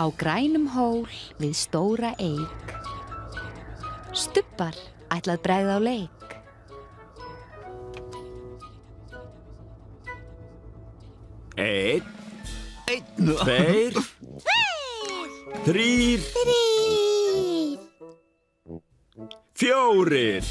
Á grænum hól við stóra eik. Stubbar ætlað bregða á leik. Einn, tveir, þrír, fjórir.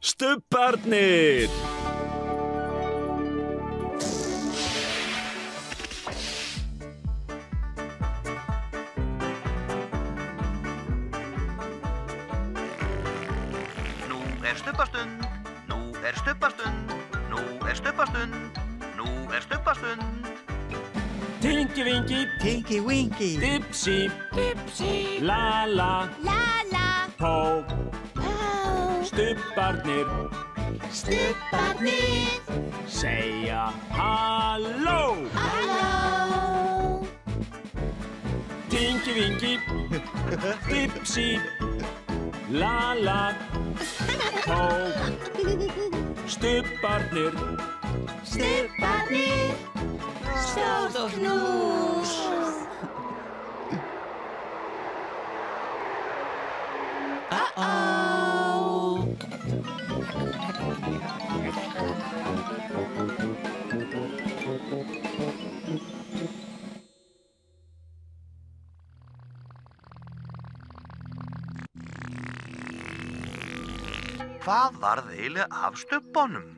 Stubbarnir. Stubbastund, nú er stubbastund, nú er stubbastund, nú er stubbastund. Tinky Winky, Tinky Winky, Dipsy, Dipsy, Lala, Lala, Pó, Pó, Stubbarnir, Stubbarnir, segja halló. halló. Tinky Winky, Dipsy, Lala, Pó, Stubbarnir, Stubbarnir, stórt knús. Hvað varð eiginlega af stubbanum?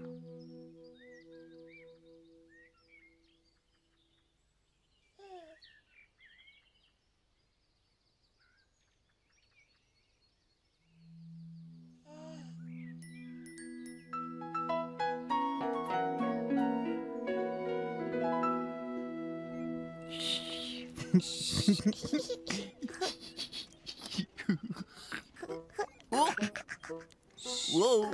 Whoa.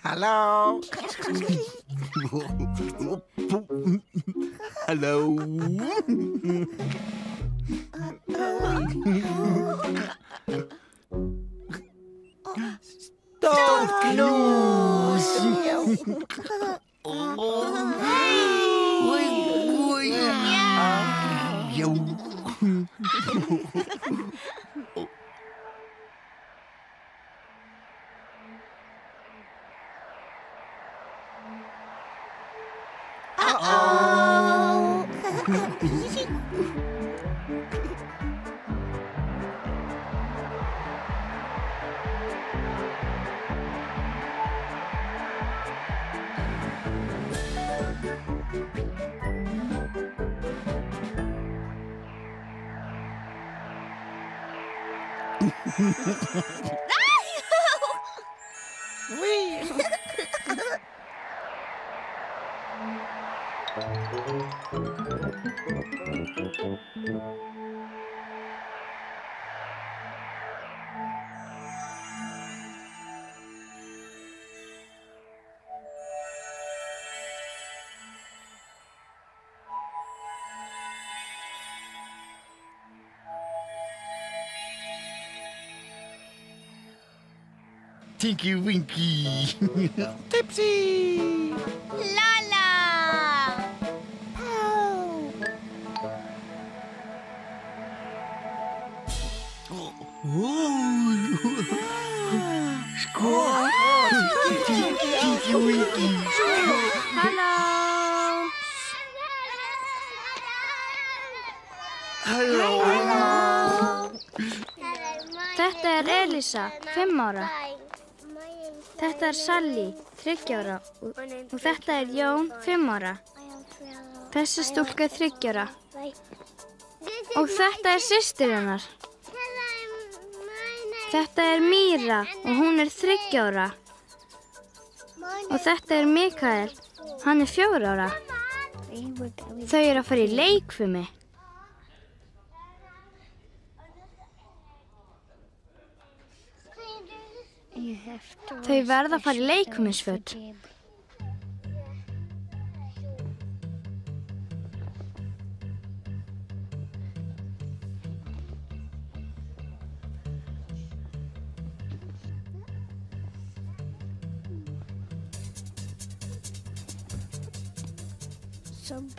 Hello. Hello. Stórt knús. Tinky Winky. Dipsy. Lala. Pau. Squawk. Tinky Winky. Hello. er Elísa, 5 ára. Þetta er Sally, 3 ára. Og þetta er Jón, 5 ára. Þessi stúlka er 3 ára. Og þetta er systir hennar. Þetta er Míra og hún er 3 ára. Og þetta er Mikael, hann er 4 ára. Þau eru að fara í leikfimi. Þau verða að fara í leikfimisföt.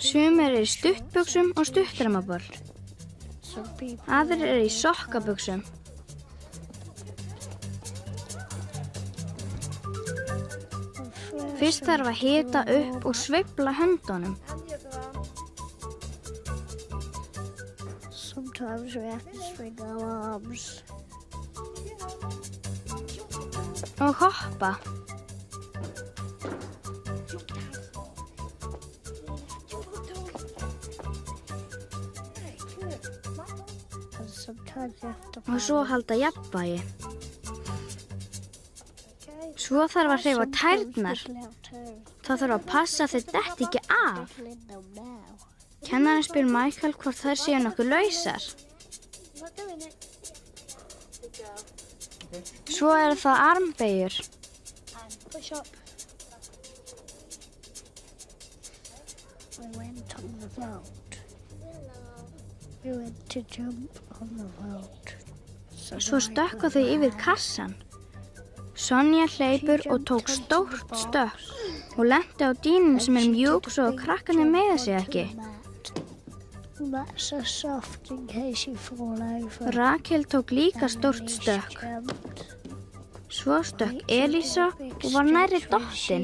Sumir eru í stuttbuxum og stuttdramaból. Aðrir eru í sokkabuxum. Fyrst þarf að hita upp og sveifla höndunum. Og hoppa. Og svo halda jafnvægi. Svo þarf að hreyfa tærnar. Það þarf að passa að þau detti ekki af. Kennarinn spyr Michael hvort þær séu nokkuð lausar. Svo eru það armbeygjur. Svo stökkva þau yfir kassan. Sonja hleypur og tók stórt stökk og lenti á dýnum sem er mjúk svo að krakkarnir meiða sig ekki. Rakel tók líka stórt stökk. Svo stökk Elísa og var nærri dottin.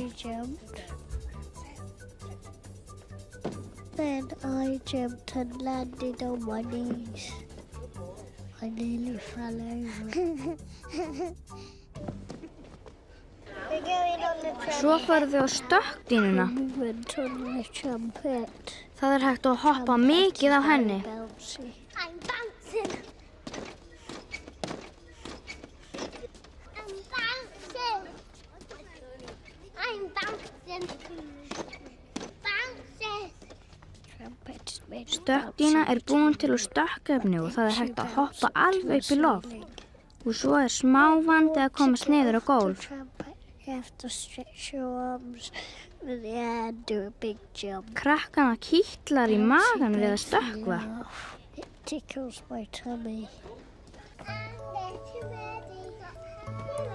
Then I jumped and landed on my knees. I nearly fell over. Svo fóru þau á stökkdýnuna. Það er hægt að hoppa mikið á henni. I'm bouncing. I'm bouncing. I'm bouncing. Bouncing. Stökkdýna er búin til úr stökkefni og það er hægt að hoppa alveg upp í loft. Og svo er smá vandi að komast niður á gólf. Krakkana kitlar í magann við að stökkva.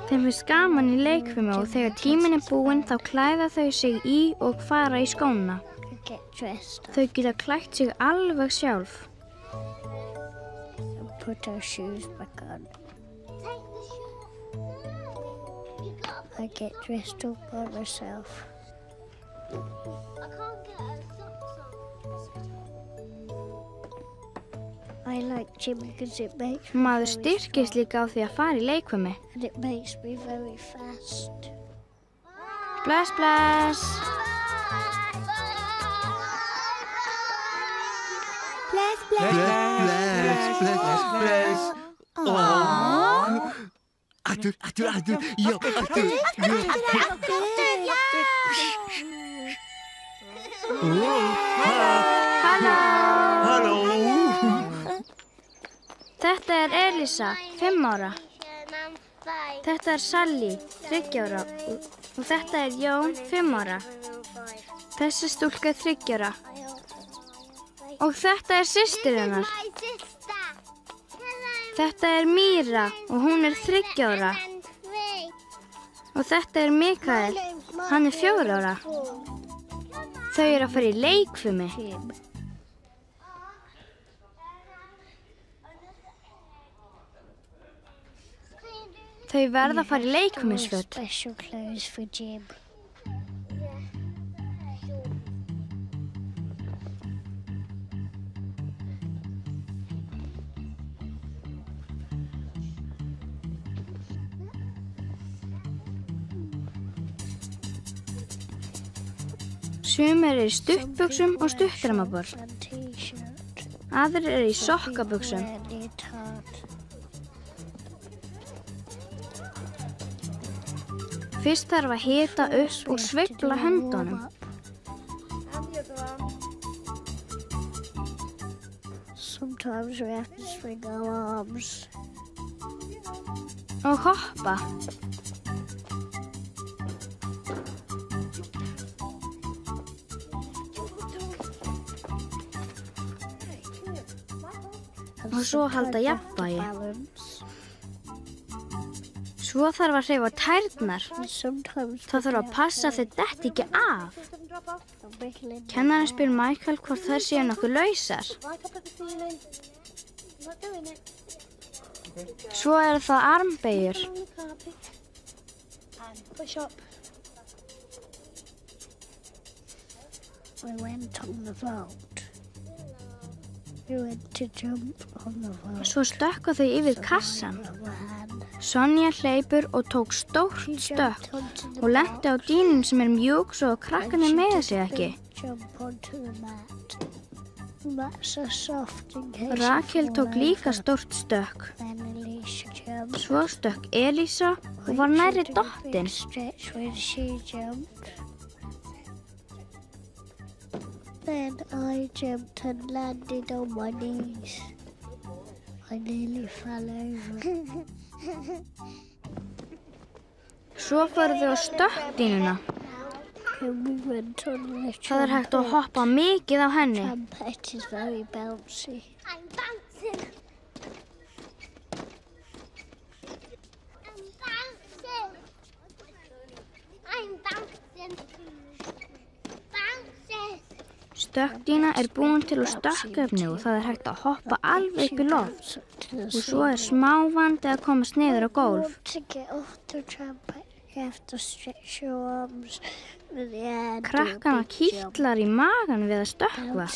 Þeim finnst gaman í leikfimi og þegar tíminn er búinn þá klæða þau sig í og fara í skóna. Þau geta klætt sig alveg sjálf. I get dressed up by myself. I can't get her socks on. I like gym because it makes Maður styrkist líka á því að fara í leikfimi. and it makes me very fast. Bless, bless. Bless. Aftur, já, aftur. Halló. Þetta er Elísa, 5 ára. Þetta er Sally, 3 ára. Og þetta er Jón, 5 ára. Þessi stúlka er 3 ára. Og þetta er systir hennar. Þetta er Míra og hún er 3 ára. Og þetta er Mikael, hann er 4 ára. Þau eru að fara í leikfimi. Þau verða að fara í leikfimisföt. Special clothes for gym. Sumir eru í stuttbuxum og stuttermaból. Aðrir eru í sokkabuxum. Fyrst þarf að hita upp og sveifla höndunum. Sometimes we have to swing our arms. Og hoppa. Og svo halda jafnvægi. Svo þarf að hreyfa tærnar. Það þarf að passa að þau detti ekki af. Kennarinn spyr Michael hvort þær séu nokkuð lausar. Svo eru það armbeygjur. We went on the boat. We went to jump on the boat. Svo stökka þau yfir kassan. Sonja hleypur og tók stórt stökk og lenti á dýnunni sem mjúk svo að krakkarnir meiða sig ekki. Rakel tók líka stórt stökk. Svo stökk Elísa og var nærri dottin. Then I jumped and landed on my knees. I nearly fell over. Svo fóru þau á stökkdýnuna. Það hægt að hoppa mikið á henni. It is very bouncy. I'm bouncing. I'm bouncing. Bounces. Stökkdýna búin til úr stökkefni og það hægt að hoppa alveg upp í loft. Og svo smá vandi að komast niður á gólf. Krakkana kitlar í magan við að stökkva.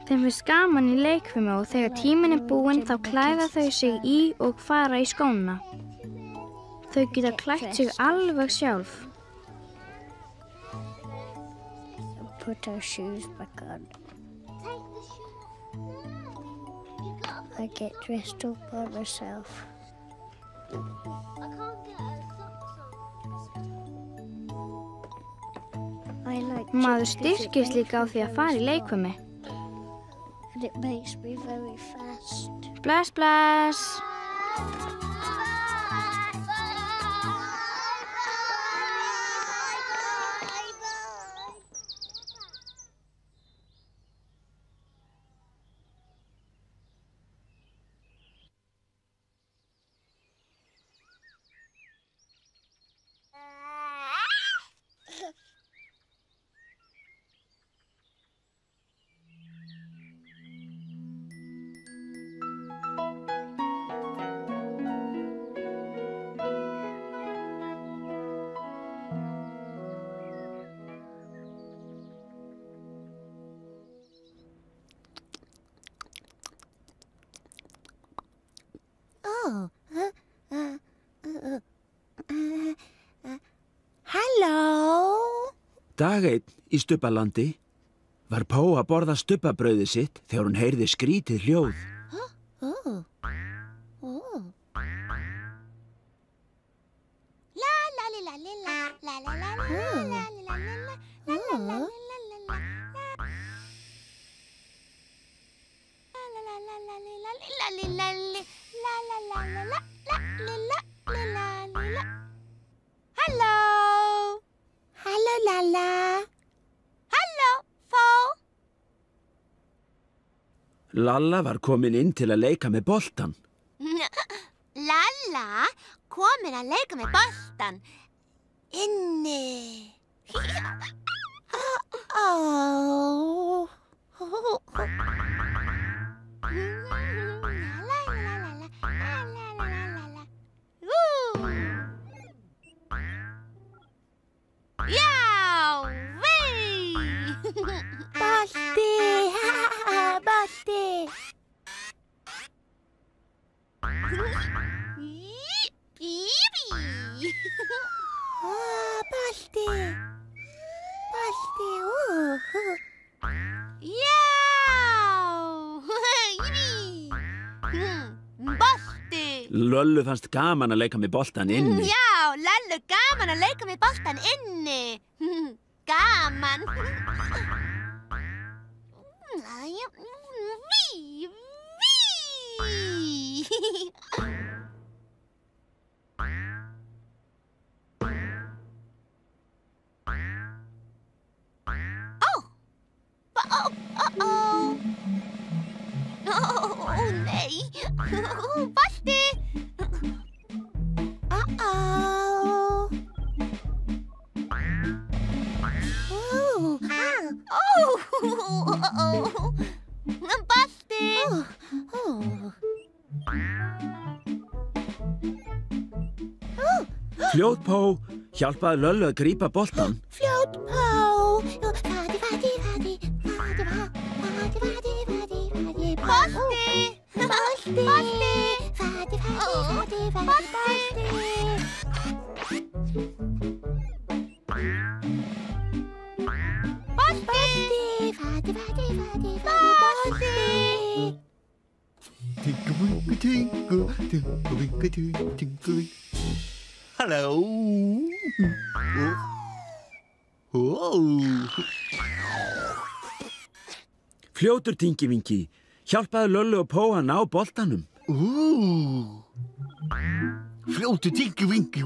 Þeim finnst gaman í leikfimi og þegar tíminn búinn þá klæða þau sig í og fara í skóna. Þau geta klætt sig alveg sjálf. Put our shoes back on. I get dressed up by myself. Maður styrkist líka á því að fara í leikfimi. And it makes me very fast. Bless, bless. Dag einn í Stubbalandi var Pó að borða stubbabrauðið sitt þegar hún heyrði skrítið hljóð. Lalla var komin inn til að leika með boltan. Lalla komin að leika með boltan. Inni. Balti. Balti, Já! Balti. Löllu fannst gaman að leika með boltan inni. Já, Löllu gaman að leika með boltan inni. Gaman. Nei. Balti. Balti. Fljótpó hjálpaði Löllu að grípa boltan. Fljótpó. Balti. Hello. Fljótur Tingivingi hjálpaði Löllu og Pó að ná boltanum. Fljótur Tingivingi.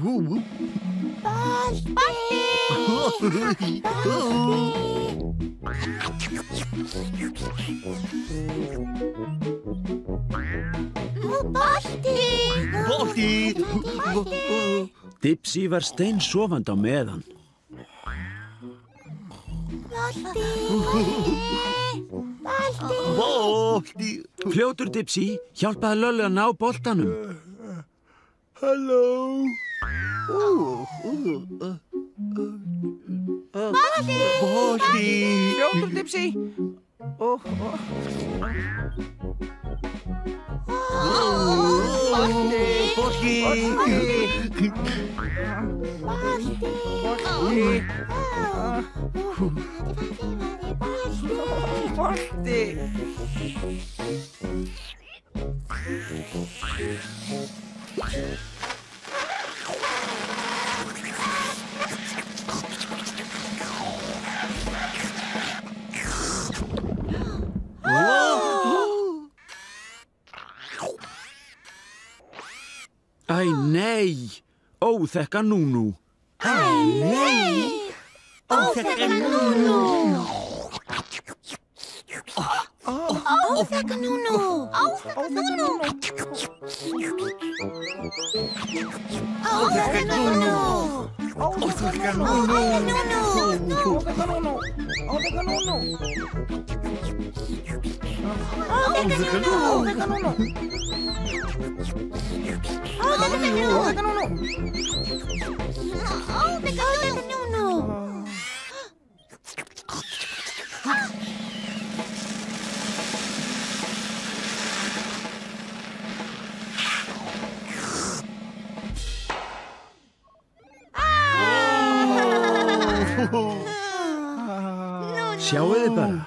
Balti. Dipsy var steinsofandi á meðan. Balti. Fljótur Dipsy hjálpaði Löllu að ná boltanum. Hello. Balti. Fljótur Dipsy. Æ, nei! Óþekka Núnú! Æ, nei! Óþekka Núnú! Óþekka Núnú! Óþekka Núnú! Óþekka Núnú! Óþekka Núnú! Óþekka Núnú! Óþekka Núnú! Óþekka Núnú! Sjáuði bara.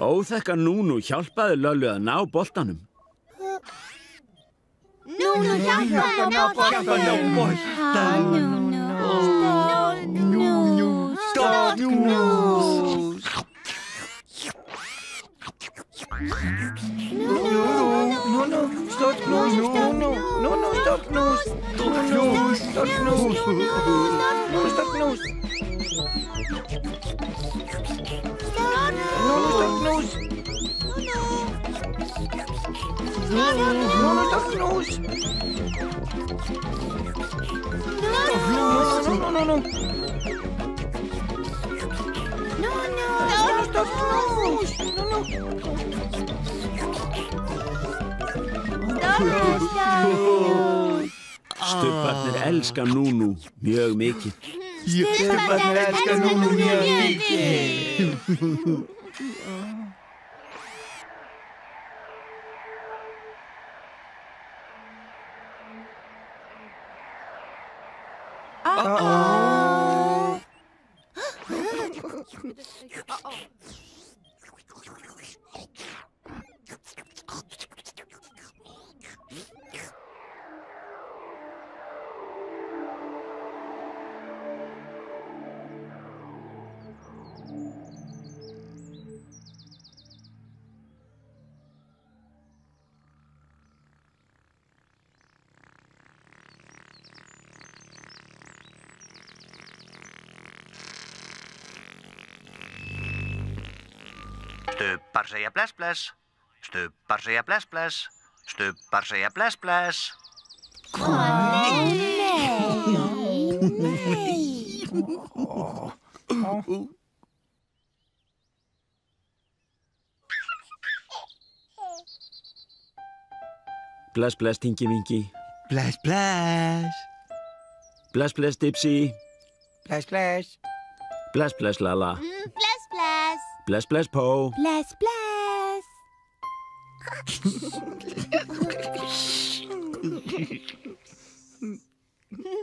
Óþekka Núnú hjálpaði Löllu að ná boltanum. Núnú hjálpaði að ná boltanum. Stubbarnir elska Núnú mjög mikið. Stubbarnir elska Núnú mjög mikið. Uh-oh. Stubbar segja bless bless. Stubbar segja bless bless. Stubbar segja bless bless. Bless, bless, Tingi Vingi. Bless, bless. Bless, bless, Dipsy. Bless, bless. Bless, bless, Lala. Bless, bless. Bless, bless, Po. Bless, bless.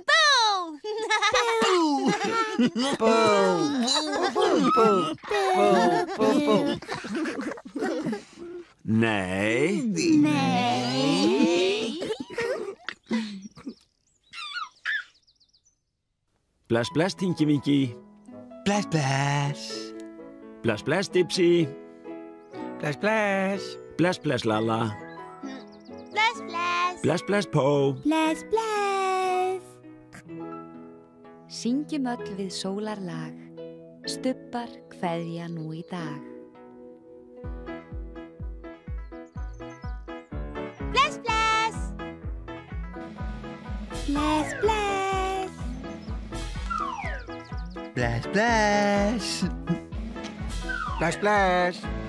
Boo! Nei. Bless, bless, Tingi Vingi. Bless, bless. Bless, bless, Dipsy. Bless, bless. Bless, bless, Lala. Bless, bless. Bless, bless, Po. Bless, bless. Syngjum öll við sólarlag, stubbar kveðja nú í dag. Bless, bless. Bless, bless. Bless, bless. Bless, bless. Bless, bless.